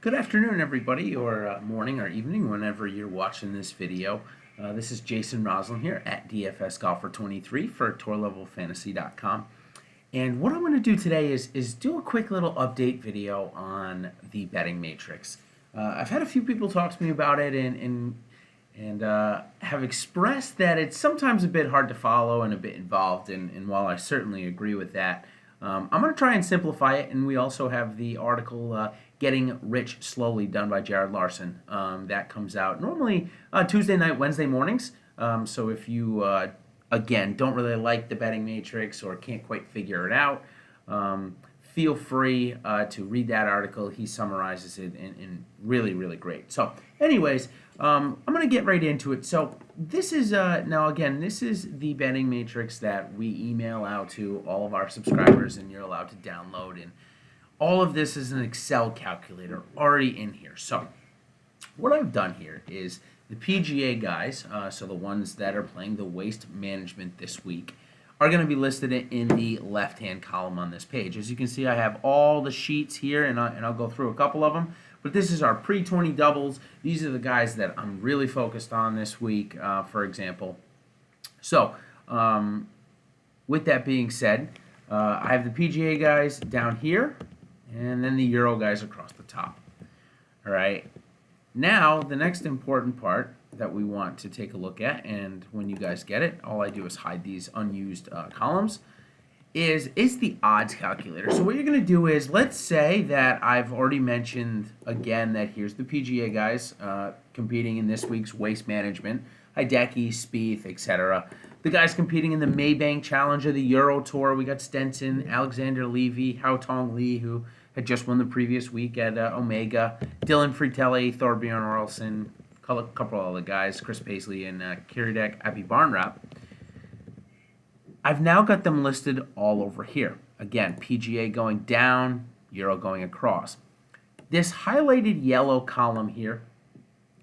Good afternoon, everybody, or morning or evening, whenever you're watching this video. This is Jason Roslin here at DFS Golfer 23 for TourLevelFantasy.com. And what I'm going to do today is do a quick little update video on the betting matrix. I've had a few people talk to me about it and have expressed that it's sometimes a bit hard to follow and a bit involved. And while I certainly agree with that, I'm going to try and simplify it. And we also have the article Getting Rich Slowly done by Jared Larson. That comes out normally Tuesday night, Wednesday mornings. So if you, again, don't really like the betting matrix or can't quite figure it out, feel free to read that article. He summarizes it in really, really great. So anyways, I'm going to get right into it. So this is, now again, this is the betting matrix that we email out to all of our subscribers and you're allowed to download. And all of this is an Excel calculator already in here. So what I've done here is the PGA guys, so the ones that are playing the Waste Management this week, are going to be listed in the left-hand column on this page. As you can see, I have all the sheets here, and I'll go through a couple of them. But this is our pre-20 doubles. These are the guys that I'm really focused on this week, for example. So with that being said, I have the PGA guys down here, and then the Euro guys across the top. All right. Now, the next important part that we want to take a look at, and when you guys get it, all I do is hide these unused columns, is the odds calculator. So what you're going to do is, let's say that I've already mentioned, again, that here's the PGA guys competing in this week's Waste Management, Hideki, Spieth, etc. The guys competing in the Maybank Challenge of the Euro Tour, we got Stenson, Alexander Levy, Haotong Li, who had just won the previous week at Omega, Dylan Fritelli, Thorbjorn Orlsson, a couple of other guys, Chris Paisley, and Kiradech Aphibarnrat. I've now got them listed all over here. Again, PGA going down, Euro going across. This highlighted yellow column here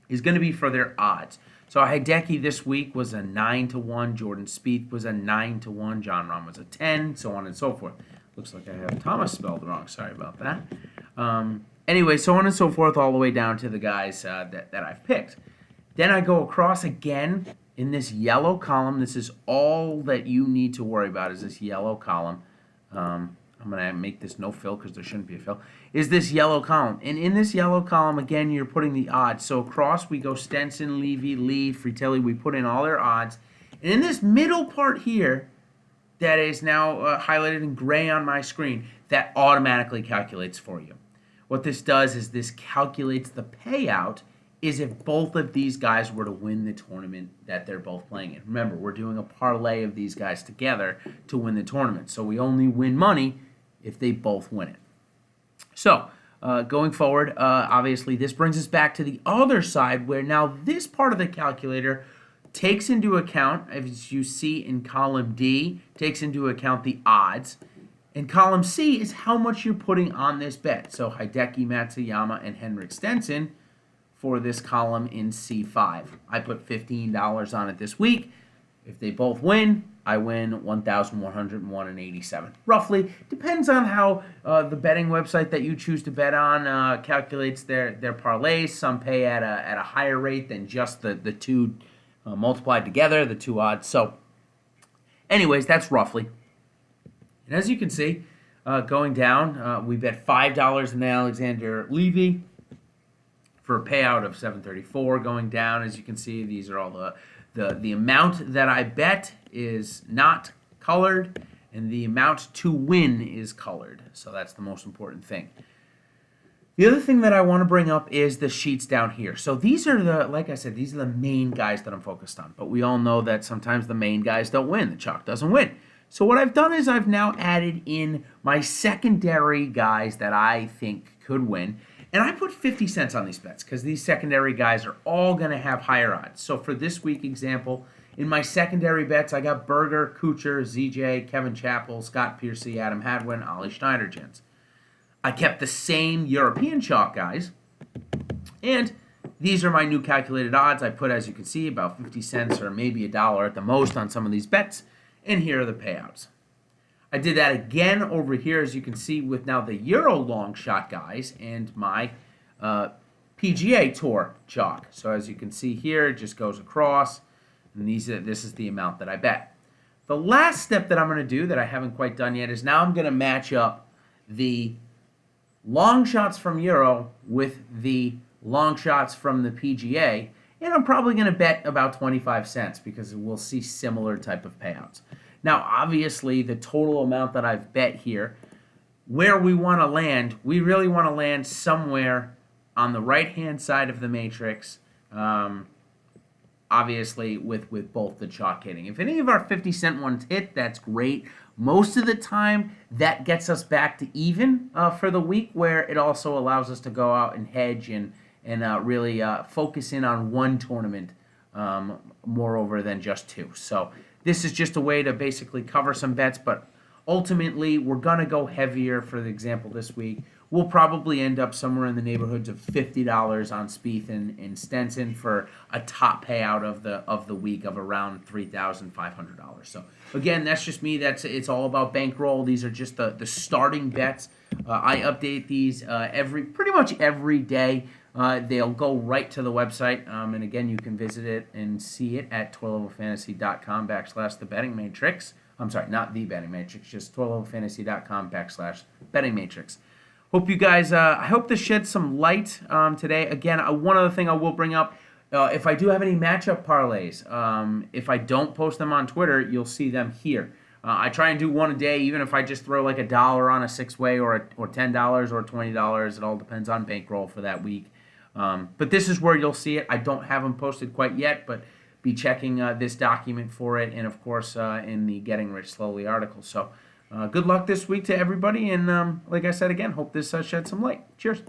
is going to be for their odds. So Hideki this week was a 9-1, Jordan Spieth was a 9-1, Jon Rahm was a 10, so on and so forth. Looks like I have Thomas spelled wrong. Sorry about that. Anyway, so on and so forth, all the way down to the guys that I've picked. Then I go across again in this yellow column. This is all that you need to worry about is this yellow column. I'm going to make this no fill because there shouldn't be a fill. Is this yellow column. And in this yellow column, again, you're putting the odds. So across we go Stenson, Levy, Lee, Fritelli. We put in all their odds. And in this middle part here, that is now highlighted in gray on my screen, that automatically calculates for you. What this does is this calculates the payout is if both of these guys were to win the tournament that they're both playing in. Remember, we're doing a parlay of these guys together to win the tournament. So we only win money if they both win it. So going forward, obviously this brings us back to the other side where now this part of the calculator takes into account, as you see in column D, takes into account the odds. And column C is how much you're putting on this bet. So Hideki Matsuyama and Henrik Stenson for this column in C5. I put $15 on it this week. If they both win, I win 1,101.87. Roughly. Depends on how the betting website that you choose to bet on calculates their parlays. Some pay at a higher rate than just the two multiplied together, the two odds. So anyways, that's roughly. And as you can see, going down, we bet $5 in Alexander Levy for a payout of $734. Going down, as you can see, these are all the amount that I bet is not colored, and the amount to win is colored. So that's the most important thing. The other thing that I want to bring up is the sheets down here. So these are like I said, these are the main guys that I'm focused on. But we all know that sometimes the main guys don't win. The chalk doesn't win. So what I've done is I've now added in my secondary guys that I think could win. And I put 50 cents on these bets because these secondary guys are all going to have higher odds. So for this week example, in my secondary bets, I got Berger, Kuchar, ZJ, Kevin Chappell, Scott Piercy, Adam Hadwin, Ollie Schneiderjans. I kept the same European chalk guys, and these are my new calculated odds. I put, as you can see, about 50 cents or maybe $1 at the most on some of these bets, and here are the payouts. I did that again over here, as you can see, with now the Euro long shot guys and my PGA Tour chalk. So as you can see here, it just goes across, and this is the amount that I bet. The last step that I'm going to do that I haven't quite done yet is now I'm going to match up the long shots from Euro with the long shots from the PGA, and I'm probably going to bet about 25 cents because we'll see similar type of payouts. Now, obviously, the total amount that I've bet here, where we want to land, we really want to land somewhere on the right-hand side of the matrix, obviously with both the chalk hitting. If any of our 50-cent ones hit, that's great. Most of the time, that gets us back to even for the week, where it also allows us to go out and hedge and really focus in on one tournament moreover than just two. So this is just a way to basically cover some bets, but ultimately we're going to go heavier. For the example this week, we'll probably end up somewhere in the neighborhoods of $50 on Spieth and Stenson for a top payout of the week of around $3,500. So again, that's just me. It's all about bankroll. These are just the starting bets. I update these pretty much every day. They'll go right to the website, and again, you can visit it and see it at tourlevelfantasy.com/the betting matrix. I'm sorry, not the betting matrix, just tourlevelfantasy.com/betting matrix. Hope you guys, I hope this sheds some light today. Again, one other thing I will bring up, if I do have any matchup parlays, if I don't post them on Twitter, you'll see them here. I try and do one a day, even if I just throw like $1 on a six-way or $10 or $20. It all depends on bankroll for that week. But this is where you'll see it. I don't have them posted quite yet, but be checking this document for it, and of course in the Getting Rich Slowly article. So good luck this week to everybody, and like I said again, hope this sheds some light. Cheers.